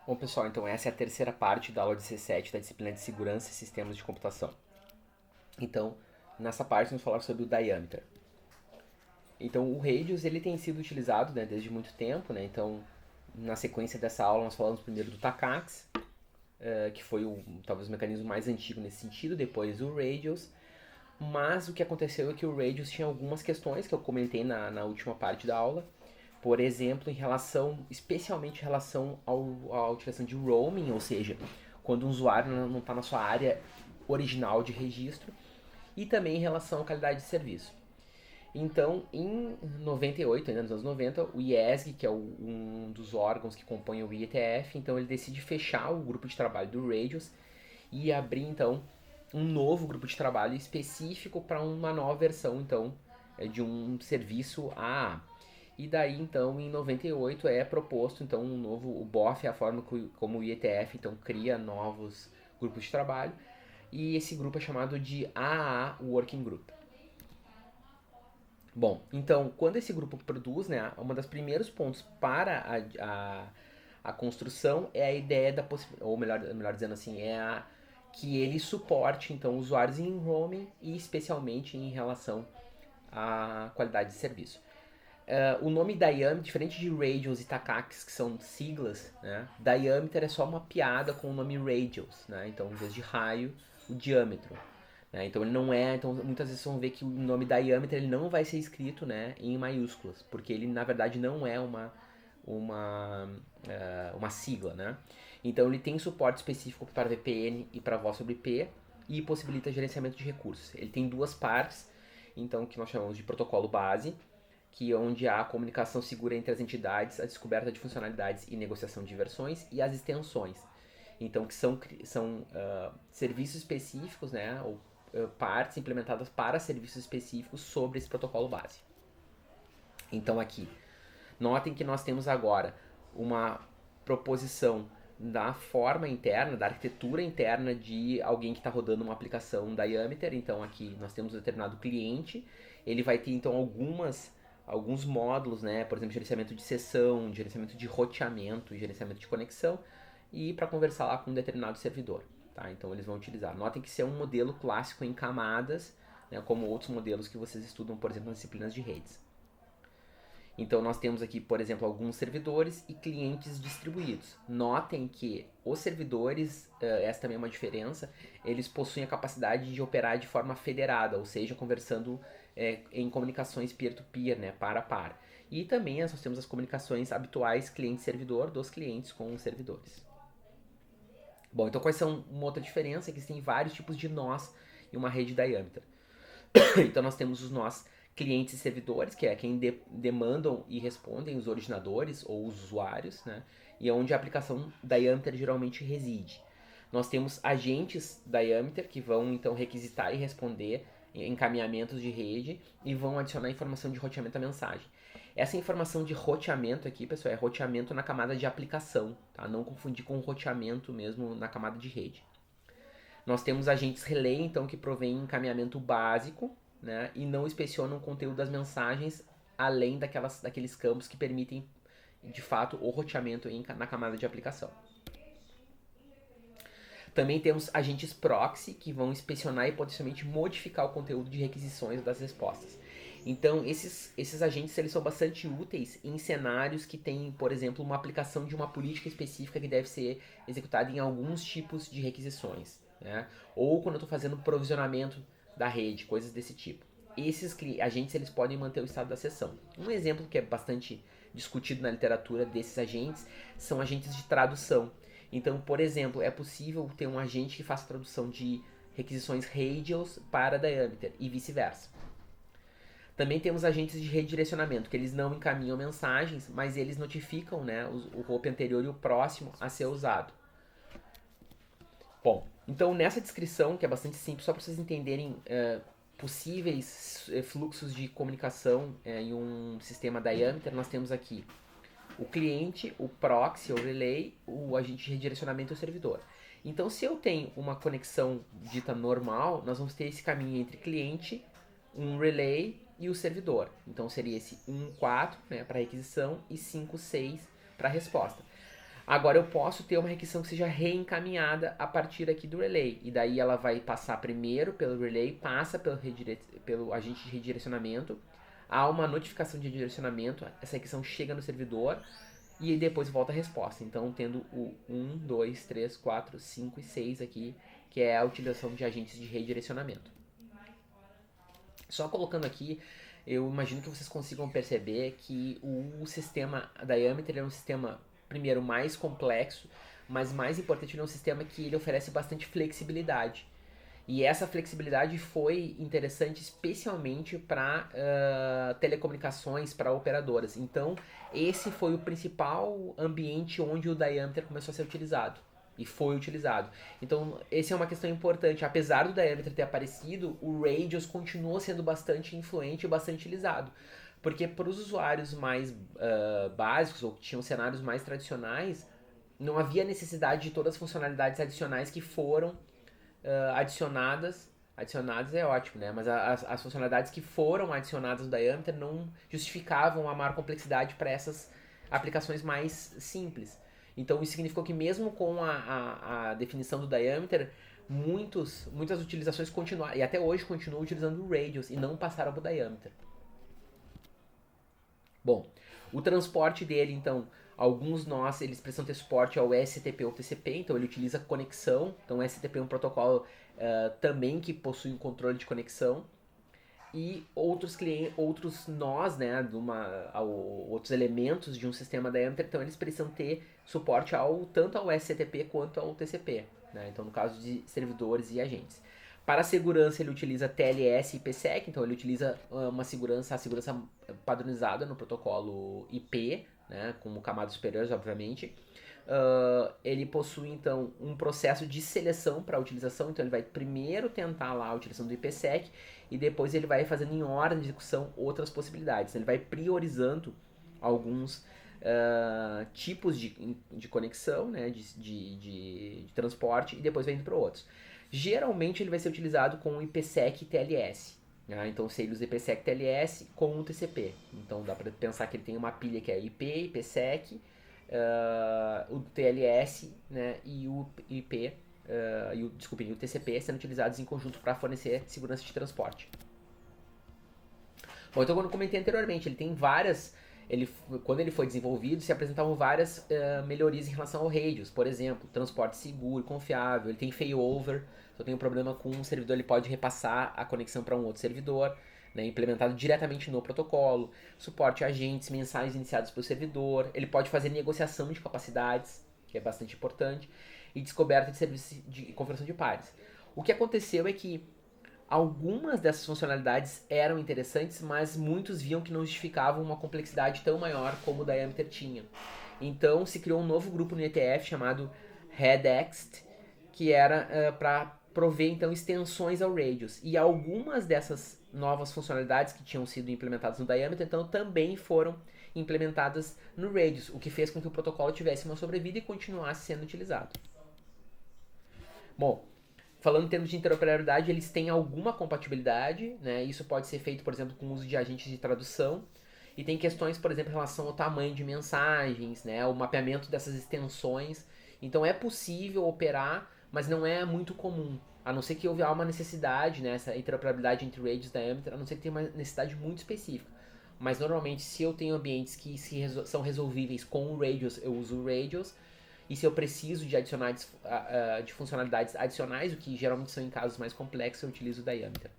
Bom, pessoal, então essa é a terceira parte da aula 17 da disciplina de Segurança e Sistemas de Computação. Então, nessa parte vamos falar sobre o diâmetro. Então, o radius ele tem sido utilizado, né, desde muito tempo, né? Então, na sequência dessa aula nós falamos primeiro do Takacs, que foi talvez o mecanismo mais antigo nesse sentido, depois o radius. Mas o que aconteceu é que o radius tinha algumas questões que eu comentei na última parte da aula. Por exemplo, especialmente em relação à utilização de roaming, ou seja, quando um usuário não está na sua área original de registro, e também em relação à qualidade de serviço. Então, em 98, ainda nos anos 90, o IESG, que é um dos órgãos que compõem o IETF, então ele decide fechar o grupo de trabalho do Radius e abrir, então, um novo grupo de trabalho específico para uma nova versão, então, de um serviço AA. E daí, então, em 98 é proposto, então, um novo, o BOF é a forma como o IETF, então, cria novos grupos de trabalho, e esse grupo é chamado de AA Working Group. Bom, então, quando esse grupo produz, né, um dos primeiros pontos para a construção é a ideia da possibilidade, ou melhor dizendo assim, que ele suporte, então, usuários em roaming e especialmente em relação à qualidade de serviço. O nome Diameter, diferente de Radius e Takacs, que são siglas, né, Diameter é só uma piada com o nome Radius, né, então, em vez de raio, o diâmetro. Né? Então ele não é, então muitas vezes vocês vão ver que o nome diâmetro ele não vai ser escrito, né, em maiúsculas, porque ele na verdade não é uma sigla, né? Então ele tem suporte específico para VPN e para voz sobre IP e possibilita gerenciamento de recursos. Ele tem duas partes, então que nós chamamos de protocolo base, que é onde há a comunicação segura entre as entidades, a descoberta de funcionalidades e negociação de versões, e as extensões. Então, que são serviços específicos, né, ou partes implementadas para serviços específicos sobre esse protocolo base. Então, aqui, notem que nós temos agora uma proposição da forma interna, da arquitetura interna de alguém que está rodando uma aplicação Diameter. Então, aqui nós temos um determinado cliente, ele vai ter então alguns módulos, né? Por exemplo, gerenciamento de sessão, gerenciamento de roteamento, gerenciamento de conexão, e para conversar lá com um determinado servidor. Tá? Então eles vão utilizar. Notem que isso é um modelo clássico em camadas, né? Como outros modelos que vocês estudam, por exemplo, nas disciplinas de redes. Então nós temos aqui, por exemplo, alguns servidores e clientes distribuídos. Notem que os servidores, essa também é uma diferença, eles possuem a capacidade de operar de forma federada, ou seja, conversando em comunicações peer-to-peer, né, par a par. E também nós temos as comunicações habituais cliente-servidor dos clientes com os servidores. Bom, então quais são uma outra diferença? É que existem vários tipos de nós em uma rede diâmetra. Então nós temos os nós clientes e servidores, que é quem demandam e respondem os originadores ou os usuários, né? E é onde a aplicação Diameter geralmente reside. Nós temos agentes Diameter que vão então requisitar e responder encaminhamentos de rede e vão adicionar informação de roteamento à mensagem. Essa informação de roteamento aqui, pessoal, é roteamento na camada de aplicação, tá? Não confundir com roteamento mesmo na camada de rede. Nós temos agentes relay, então, que provém encaminhamento básico, né, e não inspecionam o conteúdo das mensagens além daqueles campos que permitem, de fato, o roteamento na camada de aplicação. Também temos agentes proxy, que vão inspecionar e potencialmente modificar o conteúdo de requisições das respostas. Então, esses agentes eles são bastante úteis em cenários que têm, por exemplo, uma aplicação de uma política específica que deve ser executada em alguns tipos de requisições. Né? Ou quando eu estou fazendo provisionamento da rede, coisas desse tipo. Esses agentes eles podem manter o estado da sessão. Um exemplo que é bastante discutido na literatura desses agentes são agentes de tradução. Então, por exemplo, é possível ter um agente que faça tradução de requisições radials para diameter e vice-versa. Também temos agentes de redirecionamento, que eles não encaminham mensagens, mas eles notificam, né, o hop anterior e o próximo a ser usado. Bom, então nessa descrição, que é bastante simples, só para vocês entenderem possíveis fluxos de comunicação em um sistema Diameter, nós temos aqui o cliente, o proxy, o relay, o agente de redirecionamento e o servidor. Então, se eu tenho uma conexão dita normal, nós vamos ter esse caminho entre cliente, um relay e o servidor. Então, seria esse 1.4, né, para requisição e 5.6 para resposta. Agora eu posso ter uma requisição que seja reencaminhada a partir aqui do relay. E daí ela vai passar primeiro pelo relay, passa pelo agente de redirecionamento, há uma notificação de redirecionamento, essa requisição chega no servidor e depois volta a resposta. Então tendo o 1, 2, 3, 4, 5 e 6 aqui, que é a utilização de agentes de redirecionamento. Só colocando aqui, eu imagino que vocês consigam perceber que o sistema Diameter é um sistema, primeiro, mais complexo, mas mais importante, ele é um sistema que ele oferece bastante flexibilidade. E essa flexibilidade foi interessante especialmente para telecomunicações, para operadoras. Então, esse foi o principal ambiente onde o Diameter começou a ser utilizado. E foi utilizado. Então, essa é uma questão importante. Apesar do Diameter ter aparecido, o Radius continuou sendo bastante influente e bastante utilizado. Porque para os usuários mais básicos, ou que tinham cenários mais tradicionais, não havia necessidade de todas as funcionalidades adicionais que foram adicionadas é ótimo, né? Mas as funcionalidades que foram adicionadas no Diameter não justificavam a maior complexidade para essas aplicações mais simples. Então isso significou que mesmo com a definição do Diameter, muitas utilizações continuaram, e até hoje continuam utilizando o Radius e não passaram para o Diameter. Bom, o transporte dele, então, alguns nós, eles precisam ter suporte ao STP ou TCP, então ele utiliza conexão. Então o STP é um protocolo também que possui um controle de conexão. E outros nós, né, outros elementos de um sistema Diameter, então eles precisam ter suporte tanto ao STP quanto ao TCP. Né? Então no caso de servidores e agentes. Para a segurança ele utiliza TLS e IPsec, então ele utiliza a segurança padronizada no protocolo IP, né, com camadas superiores, obviamente. Ele possui então um processo de seleção para a utilização, então ele vai primeiro tentar lá a utilização do IPsec e depois ele vai fazendo em ordem de execução outras possibilidades. Ele vai priorizando alguns tipos de conexão, né, de transporte e depois vai indo para outros. Geralmente ele vai ser utilizado com o IPsec e TLS. Então você usa IPsec TLS com o TCP. Então dá para pensar que ele tem uma pilha que é IP, IPsec, o TLS, né, e o IP, e o TCP sendo utilizados em conjunto para fornecer segurança de transporte. Bom, então como eu comentei anteriormente, ele tem várias. Quando ele foi desenvolvido, se apresentavam várias melhorias em relação ao Radius. Por exemplo, transporte seguro, confiável, ele tem failover. Se eu tenho um problema com um servidor, ele pode repassar a conexão para um outro servidor, né, implementado diretamente no protocolo. Suporte a agentes mensais iniciados pelo servidor. Ele pode fazer negociação de capacidades, que é bastante importante, e descoberta de serviços de configuração de pares. O que aconteceu é que algumas dessas funcionalidades eram interessantes, mas muitos viam que não justificavam uma complexidade tão maior como o Diameter tinha. Então se criou um novo grupo no ETF chamado RedExt, que era para prover então extensões ao Radius. E algumas dessas novas funcionalidades que tinham sido implementadas no Diameter então também foram implementadas no Radius, o que fez com que o protocolo tivesse uma sobrevida e continuasse sendo utilizado. Bom, falando em termos de interoperabilidade, eles têm alguma compatibilidade, né? Isso pode ser feito, por exemplo, com o uso de agentes de tradução. E tem questões, por exemplo, em relação ao tamanho de mensagens, né? O mapeamento dessas extensões. Então é possível operar, mas não é muito comum. A não ser que houve uma necessidade, né? Essa interoperabilidade entre Radius e Diameter, a não ser que tenha uma necessidade muito específica. Mas normalmente, se eu tenho ambientes que são resolvíveis com o Radius, eu uso o Radius. E se eu preciso de adicionar de funcionalidades adicionais, o que geralmente são em casos mais complexos, eu utilizo o Diameter.